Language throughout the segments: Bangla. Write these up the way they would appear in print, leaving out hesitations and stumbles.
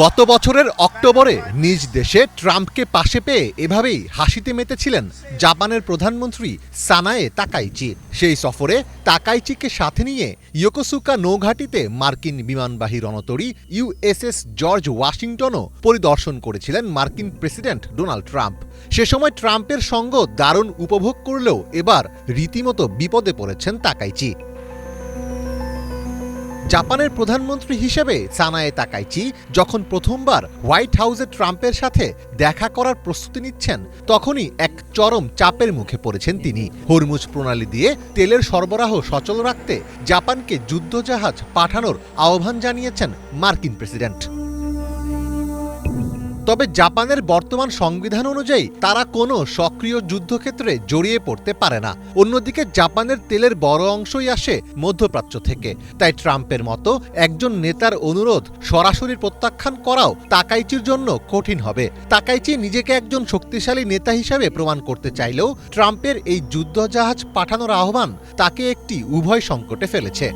গত বছরের অক্টোবরে নিজ দেশে ট্রাম্পকে পাশে পেয়ে এভাবেই হাসিতে মেতেছিলেন জাপানের প্রধানমন্ত্রী সানায়ে তাকাইচি। সেই সফরে তাকাইচিকে সাথে নিয়ে ইয়োকোসুকা নৌঘাঁটিতে মার্কিন বিমানবাহী রণতরী ইউএসএস জর্জ ওয়াশিংটনও পরিদর্শন করেছিলেন মার্কিন প্রেসিডেন্ট ডোনাল্ড ট্রাম্প। সে সময় ট্রাম্পের সঙ্গ দারুণ উপভোগ করলেও এবার রীতিমতো বিপদে পড়েছেন তাকাইচি। জাপানের প্রধানমন্ত্রী হিসেবে সানায়ে তাকাইচি যখন প্রথমবার হোয়াইট হাউসে ট্রাম্পের সাথে দেখা করার প্রস্তুতি নিচ্ছেন, তখনই এক চরম চাপের মুখে পড়েছেন তিনি। হরমুজ প্রণালী দিয়ে তেলের সরবরাহ সচল রাখতে জাপানকে যুদ্ধজাহাজ পাঠানোর আহ্বান জানিয়েছেন মার্কিন প্রেসিডেন্ট। তবে জাপানের বর্তমান সংবিধান অনুযায়ী তারা কোনো সক্রিয় যুদ্ধক্ষেত্রে জড়িয়ে পড়তে পারে না। অন্যদিকে জাপানের তেলের বড় অংশই আসে মধ্যপ্রাচ্য থেকে। তাই ট্রাম্পের মতো একজন নেতার অনুরোধ সরাসরি প্রত্যাখ্যান করাও তাকাইচির জন্য কঠিন হবে। তাকাইচি নিজেকে একজন শক্তিশালী নেতা হিসেবে প্রমাণ করতে চাইলেও ট্রাম্পের এই যুদ্ধজাহাজ পাঠানোর আহ্বান তাকে একটি উভয় সংকটে ফেলেছে।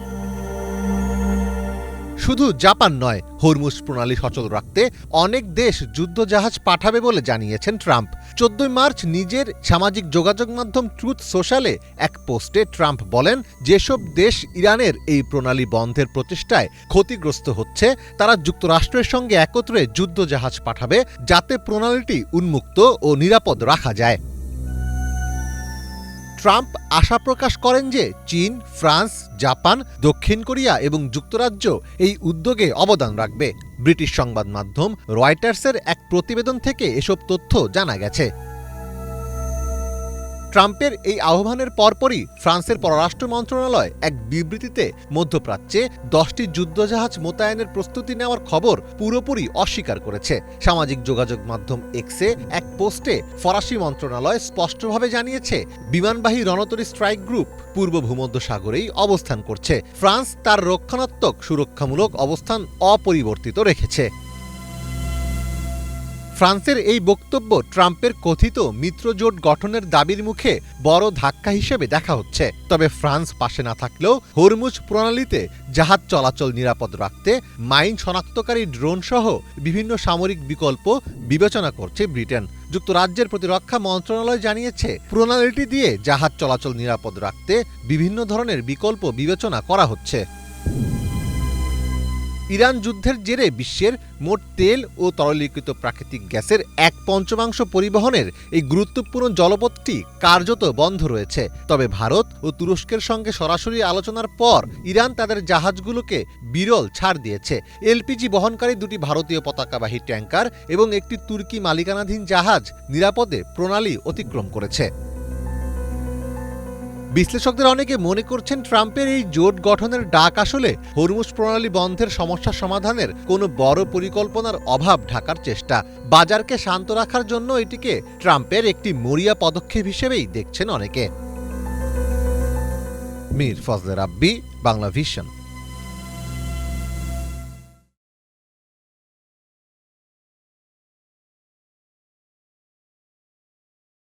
শুধু জাপান নয়, হরমুজ প্রণালী সচল রাখতে অনেক দেশ যুদ্ধজাহাজ পাঠাবে বলে জানিয়েছেন ট্রাম্প। 14 মার্চ নিজের সামাজিক যোগাযোগ মাধ্যম ট্রুথ সোশ্যালে এক পোস্টে ট্রাম্প বলেন, যেসব দেশ ইরানের এই প্রণালী বন্ধের প্রচেষ্টায় ক্ষতিগ্রস্ত হচ্ছে তারা যুক্তরাষ্ট্রের সঙ্গে একত্রে যুদ্ধজাহাজ পাঠাবে, যাতে প্রণালীটি উন্মুক্ত ও নিরাপদ রাখা যায়। ট্রাম্প আশা প্রকাশ করেন যে চীন, ফ্রান্স, জাপান, দক্ষিণ কোরিয়া এবং যুক্তরাজ্য এই উদ্যোগে অবদান রাখবে। ব্রিটিশ সংবাদ মাধ্যম রয়টার্সের এক প্রতিবেদন থেকে এসব তথ্য জানা গেছে। ট্রাম্পের এই আহ্বানের পরপরই ফ্রান্সের পররাষ্ট্র মন্ত্রণালয় এক বিবৃতিতে মধ্যপ্রাচ্যে 10টি যুদ্ধজাহাজ মোতায়েনের প্রস্তুতি নেওয়ার খবর পুরোপুরি অস্বীকার করেছে। সামাজিক যোগাযোগ মাধ্যম এক্সে এক পোস্টে ফরাসি মন্ত্রণালয় স্পষ্টভাবে জানিয়েছে, বিমানবাহী রণতরী স্ট্রাইক গ্রুপ পূর্ব ভূমধ্যসাগরেই অবস্থান করছে। ফ্রান্স তার রক্ষণাত্মক সুরক্ষামূলক অবস্থান অপরিবর্তিত রেখেছে। ফ্রান্সের এই বক্তব্য ট্রাম্পের কথিত মিত্রজোট গঠনের দাবির মুখে বড় ধাক্কা হিসেবে দেখা হচ্ছে। তবে ফ্রান্স পাশে না থাকলেও হরমুজ প্রণালীতে জাহাজ চলাচল নিরাপদ রাখতে মাইন শনাক্তকারী ড্রোন সহ বিভিন্ন সামরিক বিকল্প বিবেচনা করছে ব্রিটেন। যুক্তরাজ্যের প্রতিরক্ষা মন্ত্রণালয় জানিয়েছে, প্রণালীটি দিয়ে জাহাজ চলাচল নিরাপদ রাখতে বিভিন্ন ধরনের বিকল্প বিবেচনা করা হচ্ছে। ইরান যুদ্ধের জেরে বিশ্বের মোট তেল ও তরলীকৃত প্রাকৃতিক গ্যাসের 1/5 পরিবহনের এই গুরুত্বপূর্ণ জলপথটি কার্যত বন্ধ রয়েছে। তবে ভারত ও তুরস্কের সঙ্গে সরাসরি আলোচনার পর ইরান তাদের জাহাজগুলোকে বিরল ছাড় দিয়েছে। এলপিজি বহনকারী 2টি ভারতীয় পতাকাবাহী ট্যাঙ্কার এবং একটি তুর্কি মালিকানাধীন জাহাজ নিরাপদে প্রণালী অতিক্রম করেছে। বিশ্লেষকদের অনেকে মনে করছেন, ট্রাম্পের এই জোট গঠনের ডাক আসলে হরমুজ প্রণালী বন্ধের সমস্যা সমাধানের কোনো বড় পরিকল্পনার অভাব ঢাকার চেষ্টা। বাজারকে শান্ত রাখার জন্য এটিকে ট্রাম্পের একটি মরিয়া পদক্ষেপ হিসেবেই দেখছেন অনেকে। মীর ফজলে রাব্বি, বাংলা ভিশন।